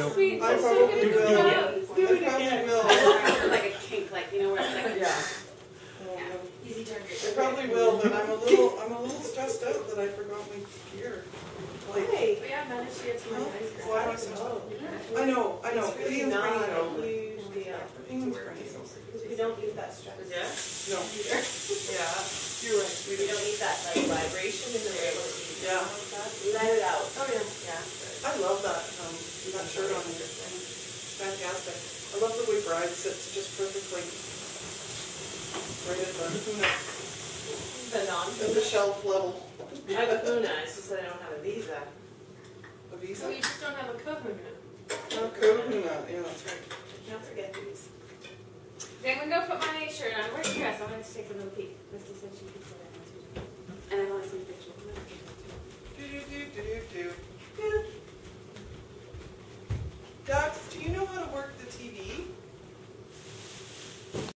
will. sweet. I She's so probably good will. at I that. probably will. Like a kink, like, you know, where it's like, Yeah. easy target. I probably will, but I'm a little stressed out that I forgot my gear. Like, But yeah, managed to get to my ice cream. why am I so? I know. Ian's bringing it. Usually, Ian's bringing it. because we don't need that stress. Yeah? No, Yeah. you're right. We don't need that like vibration in the way when we Yeah. let it out. Oh yeah. Yeah. I love that shirt on you. It's fantastic. I love the way Bride sits just perfectly. Right at The non. the shelf level. I have a Puna, it's just that I don't have a Visa. A Visa. So you just don't have a kahuna. Oh, Kahuna. Yeah, that's right. Can't forget these. Then we go put my shirt on. Where's the dress? I wanted to take a little peek. Misty said she could put it on. And I want to see the picture. Do.